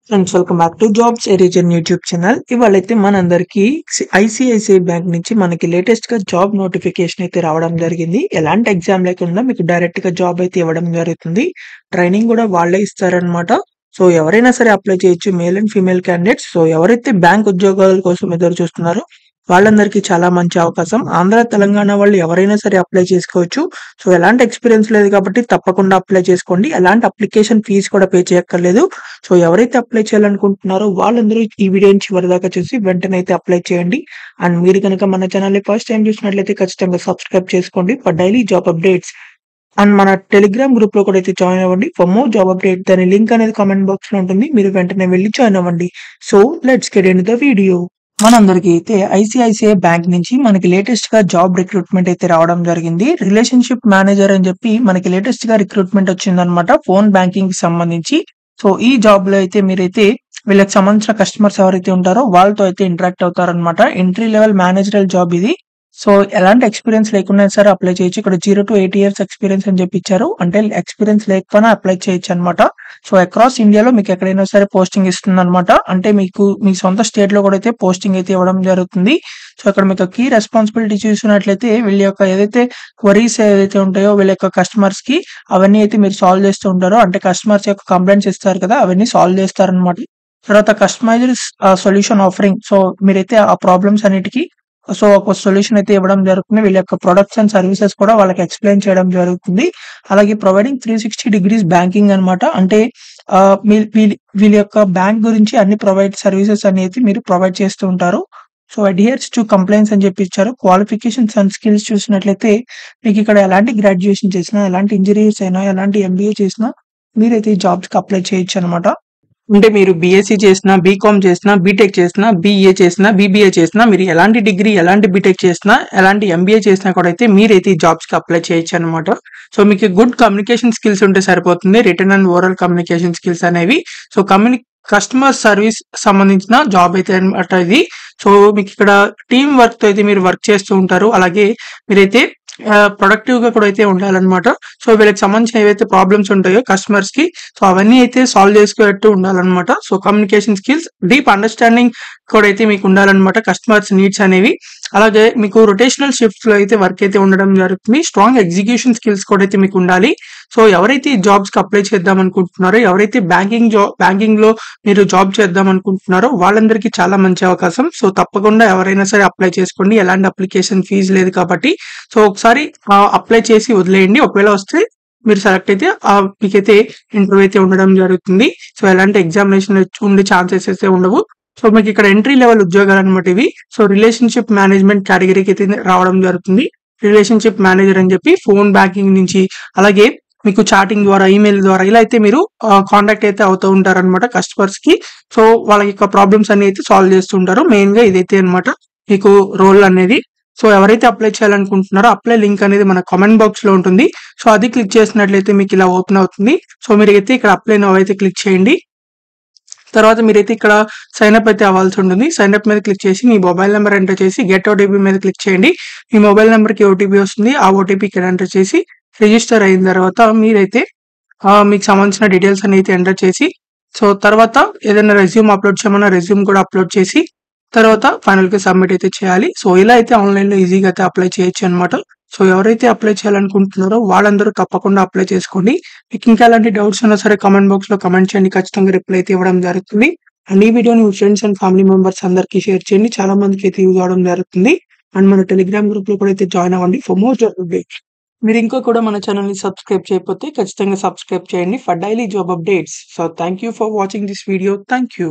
Friends, welcome back to jobs ఎరీజన్ YouTube channel. ఇవాళైతే మనందరికి ఐసిఐసిఐ బ్యాంక్ నుంచి మనకి లేటెస్ట్ గా జాబ్ నోటిఫికేషన్ అయితే రావడం జరిగింది. ఎలాంటి ఎగ్జామ్ లేకుండా మీకు డైరెక్ట్ గా జాబ్ అయితే ఇవ్వడం జరుగుతుంది. ట్రైనింగ్ కూడా వాళ్ళే ఇస్తారనమాట. సో ఎవరైనా సరే అప్లై చేయొచ్చు, male and female candidates. So ఎవరైతే బ్యాంక్ ఉద్యోగాల కోసం ఎదురు చూస్తున్నారో వాళ్ళందరికీ చాలా మంచి అవకాశం. ఆంధ్ర, తెలంగాణ వాళ్ళు ఎవరైనా సరే అప్లై చేసుకోవచ్చు. సో ఎలాంటి ఎక్స్పీరియన్స్ లేదు కాబట్టి తప్పకుండా అప్లై చేసుకోండి. ఎలాంటి అప్లికేషన్ ఫీజు కూడా పే చేయక్కర్లేదు. సో ఎవరైతే అప్లై చేయాలనుకుంటున్నారో వాళ్ళందరూ ఈ వీడియోని చివరిదాకా చూసి వెంటనే అయితే అప్లై చేయండి. అండ్ మీరు కనుక మన ఛానల్ ఫస్ట్ టైం చూసినట్లయితే ఖచ్చితంగా సబ్స్క్రైబ్ చేసుకోండి for daily job updates. And మన టెలిగ్రామ్ గ్రూప్ లో కూడా అయితే జాయిన్ అవ్వండి ఫర్ మోర్ జాబ్ అప్డేట్. దాని లింక్ అనేది కామెంట్ బాక్స్ లో ఉంటుంది, మీరు వెంటనే వెళ్ళి జాయిన్ అవ్వండి. So let's get in the video. మనందరికీ అయితే ఐసిఐసిఐ బ్యాంక్ నుంచి మనకి లేటెస్ట్ గా జాబ్ రిక్రూట్మెంట్ అయితే రావడం జరిగింది. రిలేషన్షిప్ మేనేజర్ అని చెప్పి మనకి లేటెస్ట్ గా రిక్రూట్మెంట్ వచ్చిందనమాట, ఫోన్ బ్యాంకింగ్ కి సంబంధించి. సో ఈ జాబ్ లో అయితే మీరైతే వీళ్ళకి సంబంధించిన కస్టమర్స్ ఎవరైతే ఉంటారో వాళ్ళతో అయితే ఇంటరాక్ట్ అవుతారనమాట. ఎంట్రీ లెవెల్ మేనేజరల్ జాబ్ ఇది. సో ఎలాంటి ఎక్స్పీరియన్స్ లేకుండా సరే అప్లై చేయొచ్చు. ఇక్కడ 0 to 8 years ఎక్స్పీరియన్స్ అని చెప్పి ఇచ్చారు. అంటే ఎక్స్పీరియన్స్ లేకపోయినా అప్లై చేయొచ్చు అనమాట. సో అక్రాస్ ఇండియాలో మీకు ఎక్కడైనా సరే పోస్టింగ్ ఇస్తుంది అనమాట. అంటే మీకు మీ సొంత స్టేట్ లో కూడా అయితే పోస్టింగ్ అయితే ఇవ్వడం జరుగుతుంది. సో ఇక్కడ మీకు కీ రెస్పాన్సిబిలిటీ చూసినట్లయితే వీళ్ళ యొక్క ఏదైతే క్వరీస్ ఏదైతే ఉంటాయో వీళ్ళ యొక్క కస్టమర్స్ కి అవన్నీ అయితే మీరు సాల్వ్ చేస్తూ ఉంటారో, అంటే కస్టమర్స్ యొక్క కంప్లైంట్స్ ఇస్తారు కదా, అవన్నీ సాల్వ్ చేస్తారనమాట. తర్వాత కస్టమైజ్డ్ సొల్యూషన్ ఆఫరింగ్. సో మీరైతే ఆ ప్రాబ్లమ్స్ అన్నిటికీ సో ఒక సొల్యూషన్ అయితే ఇవ్వడం జరుగుతుంది. వీళ్ళ యొక్క ప్రొడక్ట్స్ అండ్ సర్వీసెస్ కూడా వాళ్ళకి ఎక్స్ప్లెయిన్ చేయడం జరుగుతుంది. అలాగే ప్రొవైడింగ్ 360 degrees బ్యాంకింగ్ అనమాట. అంటే వీళ్ళ యొక్క బ్యాంక్ గురించి అన్ని సర్వీసెస్ అనేది మీరు ప్రొవైడ్ చేస్తూ ఉంటారు. సో అడ్హియర్స్ టు కంప్లైంట్స్ అని చెప్పి ఇచ్చారు. క్వాలిఫికేషన్స్ అండ్ స్కిల్స్ చూసినట్లయితే మీకు ఇక్కడ ఎలాంటి గ్రాడ్యుయేషన్ చేసినా, ఎలాంటి ఇంజనీర్స్ అయినా, ఎలాంటి ఎంబీఏ చేసినా మీరైతే ఈ జాబ్స్ కి అప్లై చేయొచ్చు అనమాట. అంటే మీరు బీఎస్సీ చేసినా, బీకామ్ చేసినా, బీటెక్ చేసినా, బీఏ చేసినా, బీబీఏ చేసినా, మీరు ఎలాంటి డిగ్రీ, ఎలాంటి బీటెక్ చేసినా, ఎలాంటి ఎంబీఏ చేసినా కూడా అయితే మీరైతే ఈ జాబ్స్ కి అప్లై చేయొచ్చు అనమాట. సో మీకు గుడ్ కమ్యూనికేషన్ స్కిల్స్ ఉంటే సరిపోతుంది. Return and oral communication skills అనేవి. సో కస్టమర్ సర్వీస్ సంబంధించిన జాబ్ అయితే అనమాట ఇది. సో మీకు ఇక్కడ టీమ్ వర్క్ తో అయితే మీరు వర్క్ చేస్తూ ఉంటారు. అలాగే మీరైతే ప్రొడక్టివ్ గా కూడా అయితే ఉండాలన్నమాట. సో వీళ్ళకి సంబంధించిన ఏవైతే ప్రాబ్లమ్స్ ఉంటాయో కస్టమర్స్ కి, సో అవన్నీ అయితే సాల్వ్ చేసుకునేట్టు ఉండాలన్నమాట. So communication skills, deep understanding కూడా అయితే మీకు ఉండాలన్నమాట కస్టమర్స్ నీడ్స్ అనేవి. అలాగే మీకు రొటేషనల్ షిఫ్ట్స్ లో అయితే వర్క్ అయితే ఉండడం జరుగుతుంది. స్ట్రాంగ్ ఎగ్జిక్యూషన్ స్కిల్స్ కూడా అయితే మీకు ఉండాలి. సో ఎవరైతే ఈ జాబ్స్ కి అప్లై చేద్దాం అనుకుంటున్నారో, ఎవరైతే బ్యాంకింగ్ లో మీరు జాబ్ చేద్దాం అనుకుంటున్నారో వాళ్ళందరికీ చాలా మంచి అవకాశం. సో తప్పకుండా ఎవరైనా సరే అప్లై చేసుకోండి. ఎలాంటి అప్లికేషన్ ఫీజు లేదు కాబట్టి. సో ఒకసారి అప్లై చేసి వదిలేయండి. ఒకవేళ వస్తే మీరు సెలెక్ట్ అయితే మీకైతే ఇంటర్వ్యూ అయితే ఉండడం జరుగుతుంది. సో ఎలాంటి ఎగ్జామినేషన్ ఉండే ఛాన్సెస్ అయితే ఉండవు. సో మీకు ఇక్కడ ఎంట్రీ లెవెల్ ఉద్యోగాలు అనమాట ఇవి. సో రిలేషన్షిప్ మేనేజ్మెంట్ కేటగిరీకి అయితే రావడం జరుగుతుంది. రిలేషన్షిప్ మేనేజర్ అని చెప్పి ఫోన్ బ్యాంకింగ్ నుంచి, అలాగే మీకు చాటింగ్ ద్వారా, ఈమెయిల్ ద్వారా ఇలా అయితే మీరు కాంటాక్ట్ అయితే అవుతూ ఉంటారు అనమాట కస్టమర్స్ కి. సో వాళ్ళ యొక్క ప్రాబ్లమ్స్ అన్ని అయితే సాల్వ్ చేస్తుంటారు. మెయిన్ గా ఇదైతే అనమాట మీకు రోల్ అనేది. సో ఎవరైతే అప్లై చేయాలనుకుంటున్నారో అప్లై లింక్ అనేది మన కామెంట్ బాక్స్ లో ఉంటుంది. సో అది క్లిక్ చేసినట్లయితే మీకు ఇలా ఓపెన్ అవుతుంది. సో మీరైతే ఇక్కడ అప్లై నౌ అయితే క్లిక్ చేయండి. తర్వాత మీరైతే ఇక్కడ సైన్ అప్ అయితే అవ్వాల్సి ఉంటుంది. సైన్ అప్ మీద క్లిక్ చేసి మీ మొబైల్ నెంబర్ ఎంటర్ చేసి గెట్ ఓటీపీ మీద క్లిక్ చేయండి. మీ మొబైల్ నెంబర్ కి ఓటీపీ వస్తుంది. ఆ ఓటీపీ ఇక్కడ ఎంటర్ చేసి రిజిస్టర్ అయిన తర్వాత మీరైతే మీకు సంబంధించిన డీటెయిల్స్ అని అయితే ఎంటర్ చేసి, సో తర్వాత ఏదైనా రెజ్యూమ్ అప్లోడ్ చేయమన్నా రెజ్యూమ్ కూడా అప్లోడ్ చేసి తర్వాత ఫైనల్ గా సబ్మిట్ అయితే చేయాలి. సో ఇలా అయితే ఆన్లైన్ లో ఈజీగా అయితే అప్లై చేయొచ్చు అనమాట. సో ఎవరైతే అప్లై చేయాలనుకుంటున్నారో వాళ్ళందరూ తప్పకుండా అప్లై చేసుకోండి. మీకు ఇంకా ఎలాంటి డౌట్స్ ఉన్నా సరే కామెంట్ బాక్స్ లో కమెంట్ చేయండి, ఖచ్చితంగా రిప్లై అయితే ఇవ్వడం జరుగుతుంది. అండ్ ఈ వీడియోని మీ ఫ్రెండ్స్ అండ్ ఫ్యామిలీ మెంబర్స్ అందరికీ షేర్ చేయండి, చాలా మందికి అయితే యూజ్ అవడం జరుగుతుంది. అండ్ మన టెలిగ్రామ్ గ్రూప్ లో కూడా అయితే జాయిన్ అవ్వండి ఫర్ మోర్ జాబ్ అప్డేట్స్. మీరు ఇంకా కూడా మన ఛానల్ ని సబ్స్క్రైబ్ చేయకపోతే ఖచ్చితంగా సబ్స్క్రైబ్ చేయండి for daily job updates. So thank you for watching this video. Thank you.